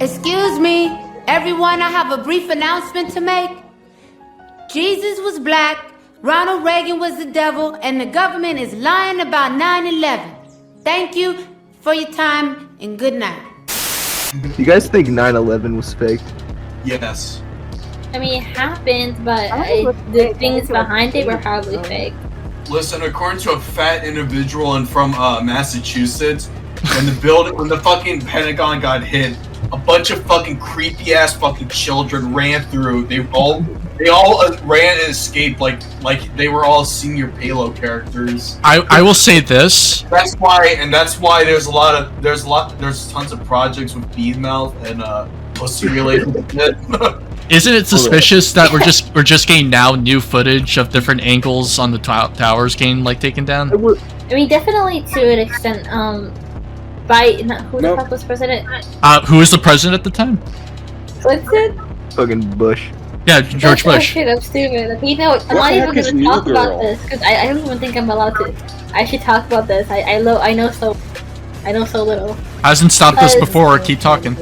Excuse me, everyone, I have a brief announcement to make. Jesus was black, Ronald Reagan was the devil, and the government is lying about 9/11. Thank you for your time, and good night. You guys think 9/11 was fake? Yes. I mean, it happened, but the things behind it were probably fake. Listen, according to a fat individual from Massachusetts, when the fucking Pentagon got hit, a bunch of fucking creepy ass fucking children ran through. They all ran and escaped like they were all senior payload characters. I will say this. That's why there's tons of projects with Beanmouth and pussy related shit. Isn't it suspicious that we're just getting now new footage of different angles on the towers getting like taken down? I mean, definitely to an extent. Who the fuck was president? Who was the president at the time? Clinton? Fucking Bush. Yeah, George Bush. Shit, I'm stupid. You know, I'm not even gonna talk about this because I don't even think I'm allowed to. I should talk about this. I know so little. Hasn't stopped us before. Keep talking.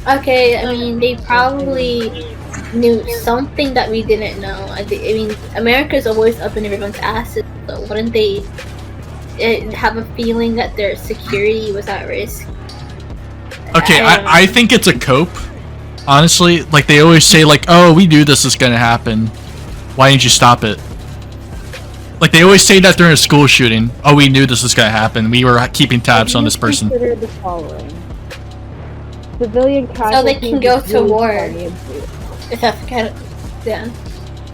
Okay, I mean, they probably knew something that we didn't know. I mean, America's always up in everyone's asses, so wouldn't they have a feeling that their security was at risk? Okay, I think it's a cope. Honestly, like they always say, like, "Oh, we knew this was gonna happen. Why didn't you stop it?" Like they always say that during a school shooting. "Oh, we knew this was gonna happen. We were keeping tabs on this person." Consider the following. Civilian casualties. So they can go to war. If that's kind of done.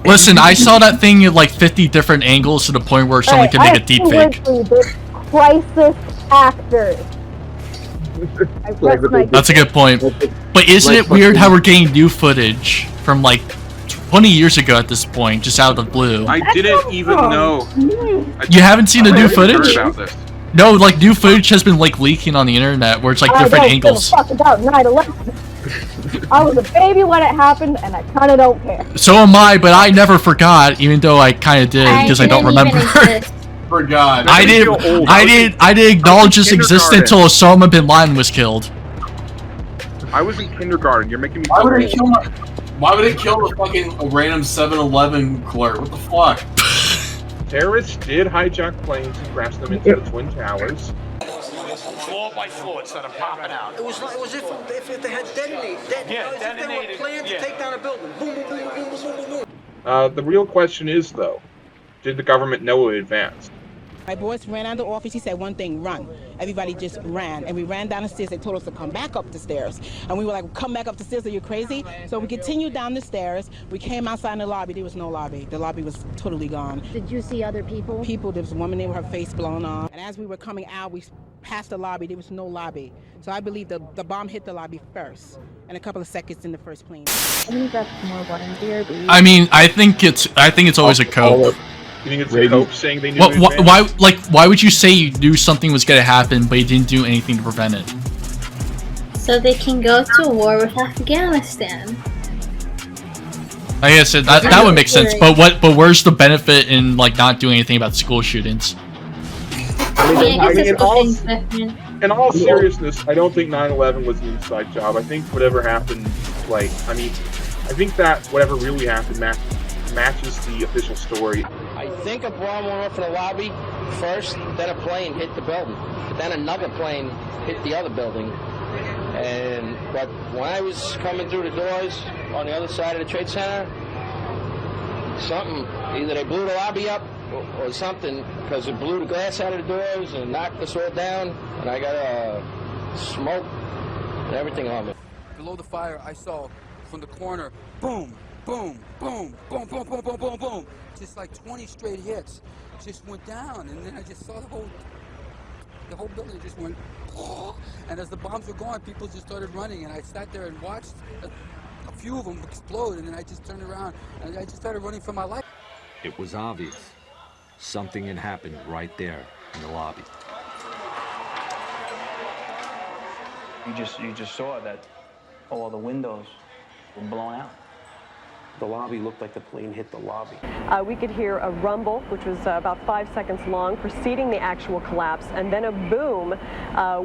Listen, I saw that thing at like 50 different angles to the point where someone could make a deep fake. Crisis actors. That's a good point. But isn't it weird how we're getting new footage from like 20 years ago at this point, just out of the blue? I didn't even know. You haven't seen the new footage? Heard about this. No, like new footage has been like leaking on the internet where it's like different angles. I don't give a fuck about 9/11. I was a baby when it happened, and I kind of don't care. So am I, but I never forgot, even though I kind of did because I don't remember. Forgot. I didn't acknowledge its existence until Osama bin Laden was killed. I was in kindergarten. You're making me. Why would it kill the fucking random 7-Eleven clerk? What the fuck? Terrorists did hijack planes and crash them into the Twin Towers. Floor by floor, instead of popping out. It was if they had detonated. If they were planned to take down a building. Boom, boom, boom, boom, boom, boom, boom. The real question is, though, did the government know in advance? My boss ran out of the office. He said one thing, run. Everybody just ran. And we ran down the stairs. They told us to come back up the stairs. And we were like, come back up the stairs, are you crazy? So we continued down the stairs. We came outside in the lobby. There was no lobby. The lobby was totally gone. Did you see other people? There was a woman there with her face blown off. And as we were coming out, we passed the lobby. There was no lobby. So I believe the bomb hit the lobby first. And a couple of seconds in the first plane. I think that's more what I'm DRB. I mean, I think it's always a cope. You think it's a cope saying they knew in advance? Why would you say you knew something was gonna happen but you didn't do anything to prevent it? So they can go to war with Afghanistan. I guess that would make sense. But where's the benefit in like not doing anything about school shootings? In all seriousness, I don't think 9/11 was an inside job. I think whatever happened, I think that whatever really happened matches the official story. I think a bomb went off in the lobby first, then a plane hit the building, then another plane hit the other building. But when I was coming through the doors on the other side of the Trade Center, either they blew the lobby up or something, because it blew the glass out of the doors and knocked us all down, and I got smoke and everything on me. Below the fire, I saw from the corner, boom, boom, boom, boom, boom, boom, boom, boom, boom. Just like 20 straight hits. Just went down, and then I just saw the whole building just went, and as the bombs were going, people just started running, and I sat there and watched a few of them explode, and then I just turned around, and I just started running for my life. It was obvious. Something had happened right there in the lobby. You just saw that all the windows were blown out. The lobby looked like the plane hit the lobby. We could hear a rumble, which was about 5 seconds long, preceding the actual collapse, and then a boom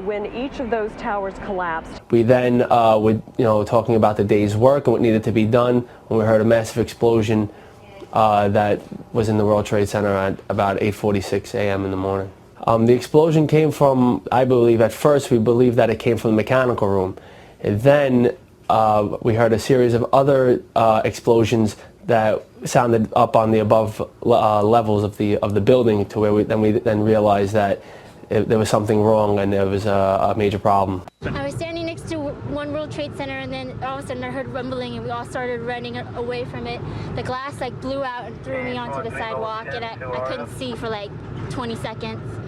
when each of those towers collapsed. We then were, talking about the day's work and what needed to be done when we heard a massive explosion that was in the World Trade Center at about 8:46 a.m. in the morning. The explosion came from, I believe, at first we believed that it came from the mechanical room. And then we heard a series of other explosions that sounded up on the above levels of the building, to where we then realized that there was something wrong and there was a major problem. I was standing next to One World Trade Center, and then all of a sudden I heard rumbling, and we all started running away from it. The glass blew out and threw me onto the sidewalk, and I couldn't see for 20 seconds.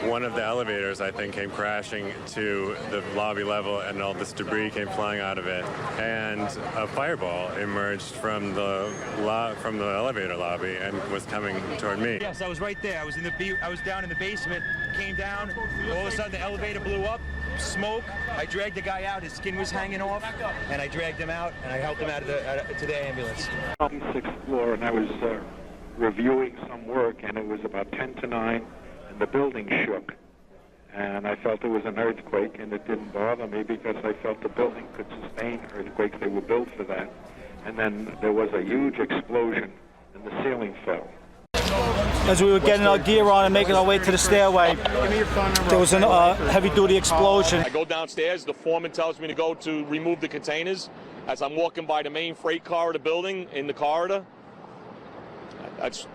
One of the elevators, I think, came crashing to the lobby level, and all this debris came flying out of it. And a fireball emerged from the elevator lobby and was coming toward me. Yes, I was right there. I was down in the basement. Came down. All of a sudden, the elevator blew up. Smoke. I dragged the guy out. His skin was hanging off, and I dragged him out, and I helped him out to the ambulance. On the 6th floor, and I was reviewing some work, and it was about 10 to 9. The building shook, and I felt it was an earthquake, and it didn't bother me because I felt the building could sustain earthquakes. They were built for that. And then there was a huge explosion, and the ceiling fell. As we were getting our gear on and making our way to the stairway, there was a heavy-duty explosion. I go downstairs. The foreman tells me to go to remove the containers. As I'm walking by the main freight car of the building in the corridor, that's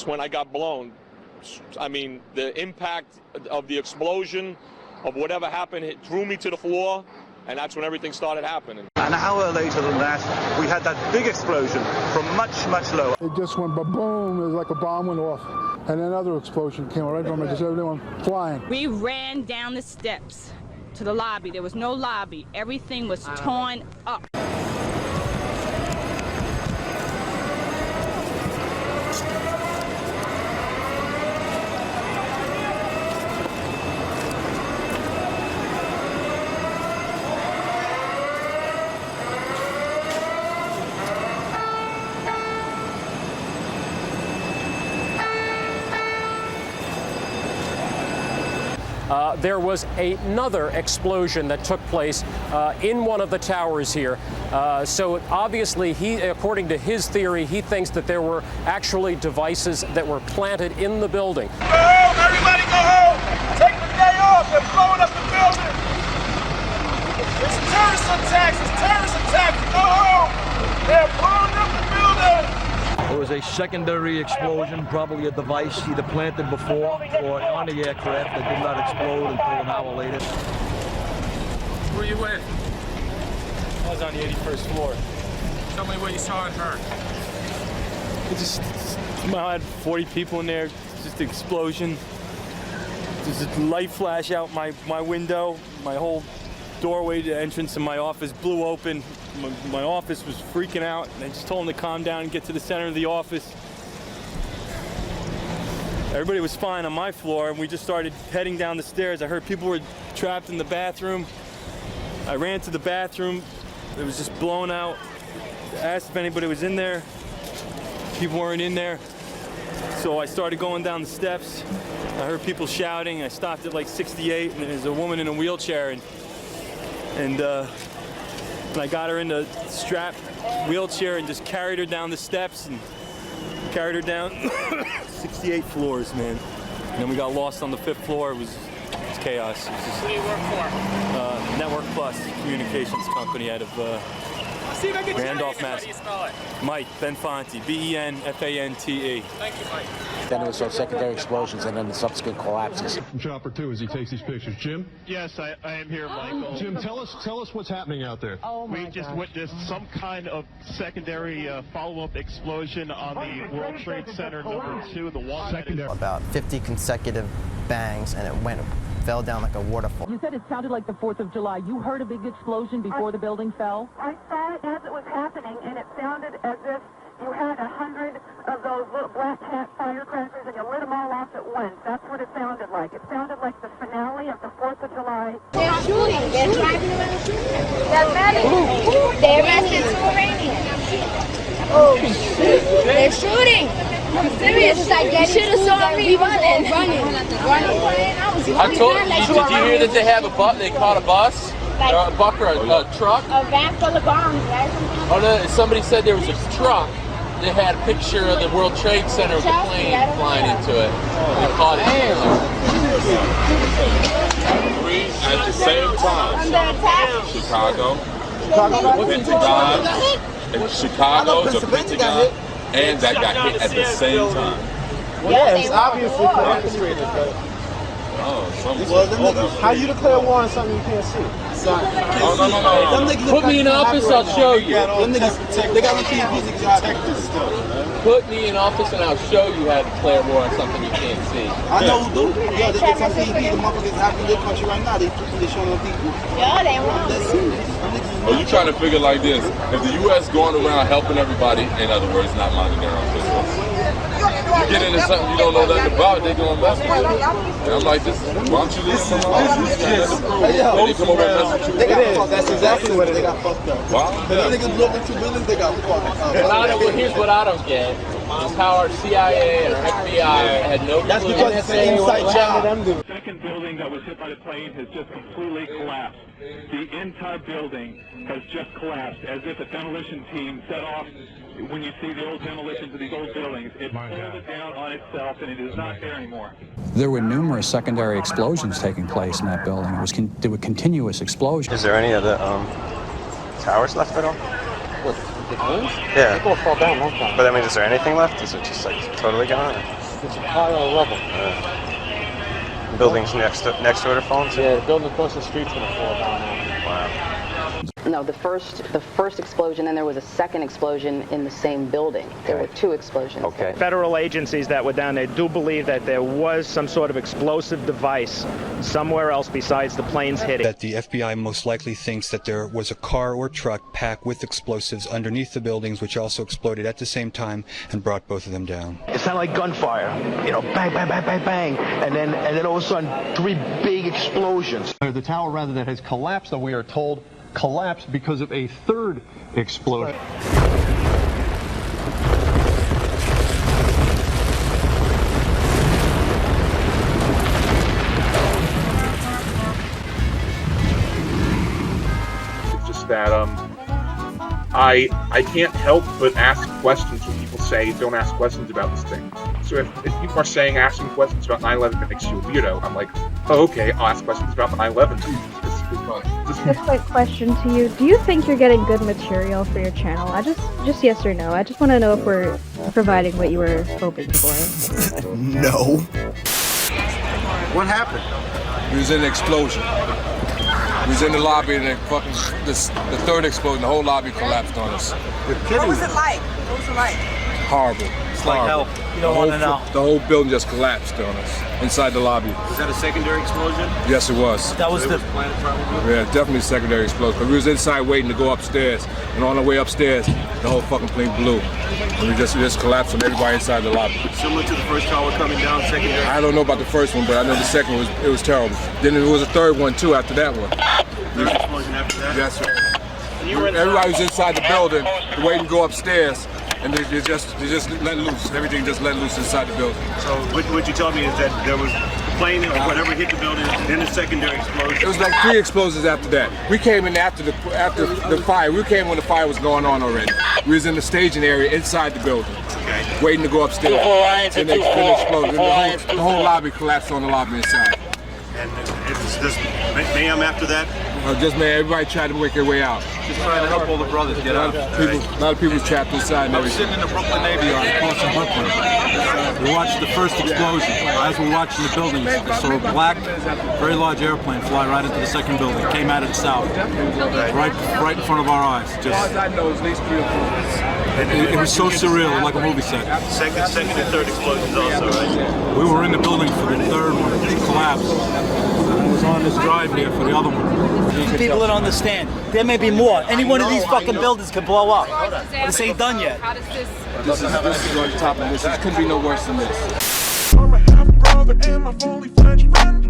when I got blown. I mean, the impact of the explosion, of whatever happened, it threw me to the floor, and that's when everything started happening. An hour later than that, we had that big explosion from much, much lower. It just went ba-boom, it was like a bomb went off. And another explosion came right from it, just everyone flying. We ran down the steps to the lobby. There was no lobby. Everything was torn up. There was another explosion that took place in one of the towers here. So obviously, according to his theory, he thinks that there were actually devices that were planted in the building. Go home! Everybody go home! Take the day off! They're blowing up the building! It's terrorist attacks! It's terrorist attacks! Go home! They're blowing up the building! There was a secondary explosion, probably a device either planted before or on the aircraft that did not explode until an hour later. Who were you with? I was on the 81st floor. Tell me what you saw and heard. I had 40 people in there, just an explosion. There's a light flash out my window. My whole doorway to the entrance of my office blew open. My office was freaking out, and I just told them to calm down and get to the center of the office. Everybody was fine on my floor, and we just started heading down the stairs. I heard people were trapped in the bathroom. I ran to the bathroom. It was just blown out. I asked if anybody was in there. People weren't in there. So I started going down the steps. I heard people shouting. I stopped at 68, and there's a woman in a wheelchair, and I got her in the strapped wheelchair and just carried her down the steps and carried her down 68 floors, man. And then we got lost on the 5th floor. It was chaos. It was just, What do you work for? Network Plus communications company out of See if I can Randolph, Mass. How do you spell it? Mike Benfanti, Benfante. Thank you, Mike. Then there was some secondary explosions and then the subsequent collapses. From Chopper 2 as he takes these pictures. Jim? Yes, I am here, Michael. Jim, tell us what's happening out there. We just witnessed some kind of secondary follow-up explosion on the World Trade Center #2, the one secondary. About 50 consecutive bangs, and it fell down like a waterfall. You said it sounded like the 4th of July. You heard a big explosion before the building fell? I saw it as it was happening, and it sounded as if you had 100 of those little black hat firecrackers and you lit them all off at once. That's what it sounded like. It sounded like the finale of the 4th of July. They're shooting. They're driving around shooting. They're arrested 2 Iranians. Oh, serious. You should have saw me running. I told you. Did you hear that they have a bus? They caught a bus, or a buck, or a truck? A van full of bombs, right? Oh no! Somebody said there was a truck that had a picture of the World Trade Center with the plane flying into it. They caught it. Three at the same time. Chicago, the Pentagon, and that got hit at the same time. Yeah, it's obviously orchestrated, but how you declare war on something you can't see? Put me in office, I'll show you. They got detectives still. Put me in office and I'll show you how to declare war on something you can't see. I know who do. Yeah, they get some TV, the motherfuckers happening in their country right now. They showing them people. Yeah, they wrong. Are you trying to figure like this? If the U.S. going around helping everybody, in other words, not minding their own business, you get into something you don't know nothing about, they going to mess with you. And I'm like, why don't you leave them alone? They come over and mess with you. That's exactly what they got fucked up. Wow. Because niggas blew up in 2 billions, they got fucked up. Here's what I don't get. Is how our CIA and our FBI had no clue. That's because it's an inside job. The second building that was hit by the plane has just completely collapsed. The entire building has just collapsed, as if a demolition team set off. When you see the old demolitions of these old buildings, it pulled it down on itself, and it is not there anymore. There were numerous secondary explosions taking place in that building. There were continuous explosions. Is there any of the towers left at all? The planes? Yeah. They both fall down long time. But I mean, is there anything left? Is it just like totally gone? It's a pile of rubble. Buildings next to it are falling? Yeah, the building across the street's gonna fall down now. Wow. No, the first explosion, and there was a second explosion in the same building. There were 2 explosions. Okay. Federal agencies that were down there do believe that there was some sort of explosive device somewhere else besides the planes hitting. That the FBI most likely thinks that there was a car or truck packed with explosives underneath the buildings, which also exploded at the same time and brought both of them down. It sounded like gunfire, bang, bang, bang, bang, bang, and then all of a sudden 3 big explosions. The tower, rather, that has collapsed, that we are told collapsed because of a third explosion. It's just that I can't help but ask questions when people say don't ask questions about this thing. So if people are saying asking questions about 9/11 makes you a weirdo, I'm like, oh, okay, I'll ask questions about the 9/11. Just a quick question to you. Do you think you're getting good material for your channel? Just yes or no. I just want to know if we're providing what you were hoping for. No. What happened? We was in an explosion. We was in the lobby and the third explosion, the whole lobby collapsed on us. What was it like? What was it like? Horrible. It's like hell. You don't want to know. The whole building just collapsed on us inside the lobby. Was that a secondary explosion? Yes, it was. That was the planet probably. Yeah, definitely a secondary explosion. But we was inside waiting to go upstairs, and on the way upstairs, the whole fucking plane blew. And we just collapsed on everybody inside the lobby. Similar to the first tower coming down, secondary. I don't know about the first one, but I know the second one was terrible. Then there was a third one too after that one. Third explosion after that. Yes, sir. Everybody was inside the building, waiting to go upstairs. And they just let loose. Everything just let loose inside the building. So what you told me is that there was a plane or whatever hit the building, then a secondary explosion. It was like 3 explosions after that. We came in after the fire. We came when the fire was going on already. We was in the staging area inside the building, waiting to go upstairs. And it exploded. The whole lobby collapsed on the lobby inside. And it's just mayhem after that? Everybody tried to make their way out. Just trying to help all the brothers get out. A lot of people trapped inside. I was sitting in the Brooklyn Navy Yard across from Brooklyn. We watched the first explosion. As we were watching the buildings, I saw a black, very large airplane fly right into the second building. It came out of the south, right in front of our eyes. It was so surreal, like a movie set. Second and third explosions also, right? We were in the building for the third one. It collapsed. I was on this drive here for the other one. People don't understand. There may be more. Any one of these fucking buildings could blow up. This ain't done yet. This is on top of this. It couldn't be no worse than this. I'm a half brother and my fully fledged friend.